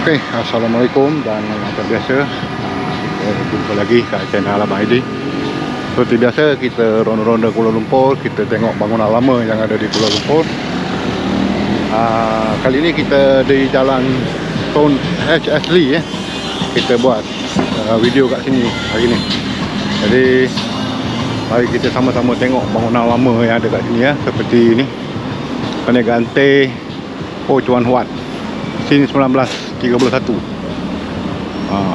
Okey, Assalamualaikum dan macam biasa kita jumpa lagi kat channel Abang Aidi. Seperti biasa kita ronda-ronda Kuala Lumpur, kita tengok bangunan lama yang ada di Kuala Lumpur. Kali ini kita di Jalan Tun HS Lee kita buat video kat sini hari ni. Jadi mari kita sama-sama tengok bangunan lama yang ada kat sini seperti ini. Perniagaan teh Ho Chuan Huat Sin 1931.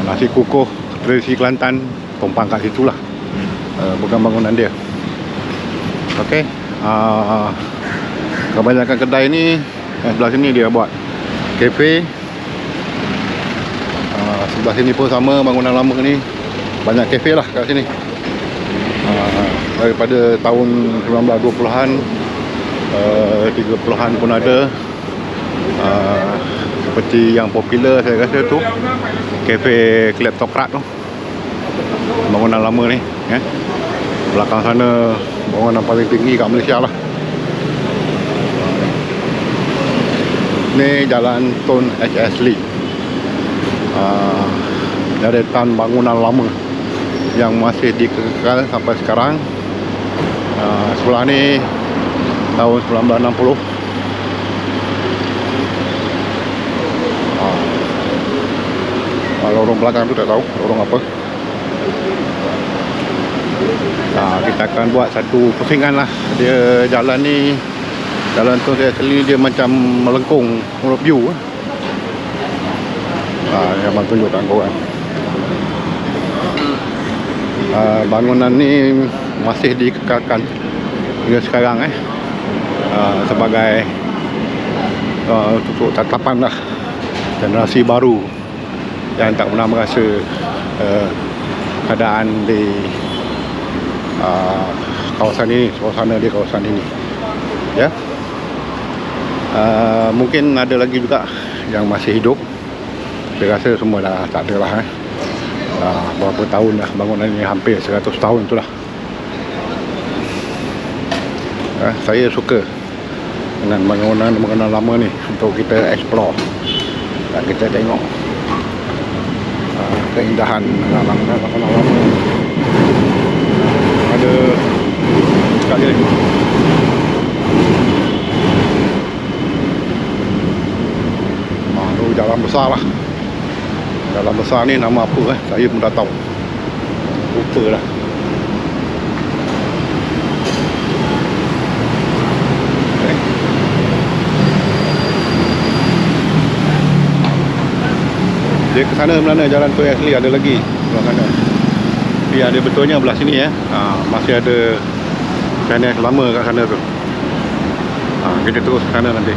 Nasi kukuh tradisi Kelantan tumpang kat situlah. Bukan bangunan dia. Okey. Kebanyakan kedai ni sebelah sini dia buat kafe. Sebelah sini pun sama, bangunan lama ni banyak kafe lah kat sini. Daripada tahun 1920-an 30-an pun ada. Seperti yang popular saya rasa tu kafe Kleptokrat tu, bangunan lama ni belakang sana bangunan paling tinggi kat Malaysia lah. Ni Jalan Tun HS Lee. Deretan bangunan lama yang masih dikekal sampai sekarang. Sebelah ni tahun 1960. Lorong belakang tu tak tahu lorong apa. Kita akan buat satu pusingan lah. Dia jalan ni, Jalan Tun HS Lee dia macam melengkung menurut view. Yang abang tunjuk kat korang. Bangunan ni masih dikekalkan hingga sekarang sebagai untuk tatapan lah generasi baru yang tak pernah merasa keadaan di kawasan ini, suasana di kawasan ini. Mungkin ada lagi juga yang masih hidup. Saya rasa semua dah tak ada lah. Berapa tahun dah bangunan ini, hampir 100 tahun tu lah. Saya suka dengan bangunan lama ni untuk kita explore dan kita tengok keindahan bangunan lama. Ada sekali lagi jalan besar lah. Jalan besar ni nama apa saya pun dah tahu, lupa lah. Dia ke sana mana Jalan Tun HS Lee ada lagi belah sana. Tapi ada betulnya belah sini masih ada channel lama kat sana tu. Kita terus ke sana nanti.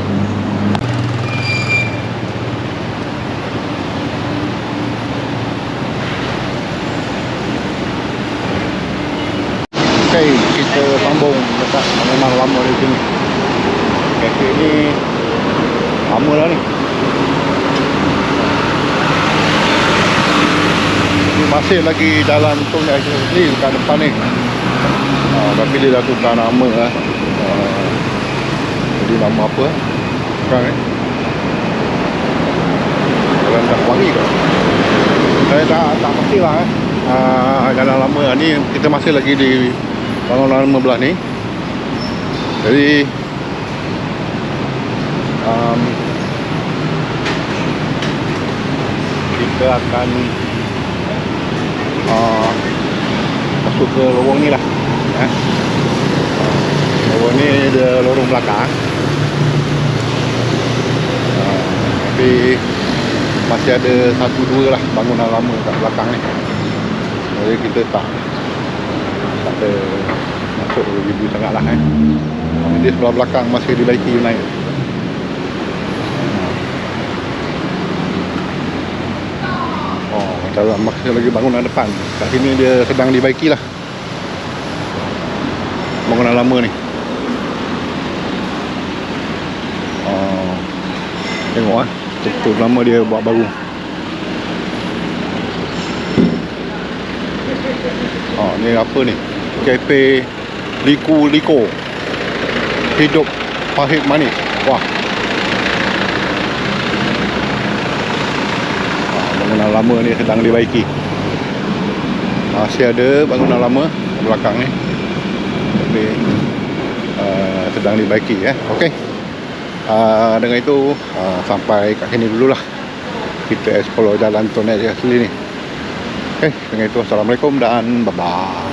Okay, kita sambung dekat bangunan lama di sini. Kafe ni lama dah ni. Masih lagi Jalan Tun HS Lee dekat depan ni. Tapi dia dah tukar nama jadi nama apa sekarang Jalan Dah Wangi ke? Saya tak pastilah jalan lama ni. Kita masih lagi di bangunan lama belah ni. Jadi kita akan masuk ke lorong ni lah. Lorong ni ada lorong belakang. Tapi masih ada 1-2 lah bangunan lama kat belakang ni. Jadi kita tak ada masuk review sangat lah Di sebelah belakang masih dibaiki naik. Dalam masih lagi bangunan depan. Kat sini dia sedang dibaiki lah bangunan lama ni. Tengok betul lama dia buat baru. Ni apa ni? Kafe Liko Hidup Pahit Manis. Wah, bangunan lama ni sedang dibaiki. Masih ada bangunan lama belakang ni, tapi sedang dibaiki ya. Okey. Dengan itu sampai kat sini dululah kita explore jalan Tun Edge asli ni. Okey, dengan itu assalamualaikum dan bye bye.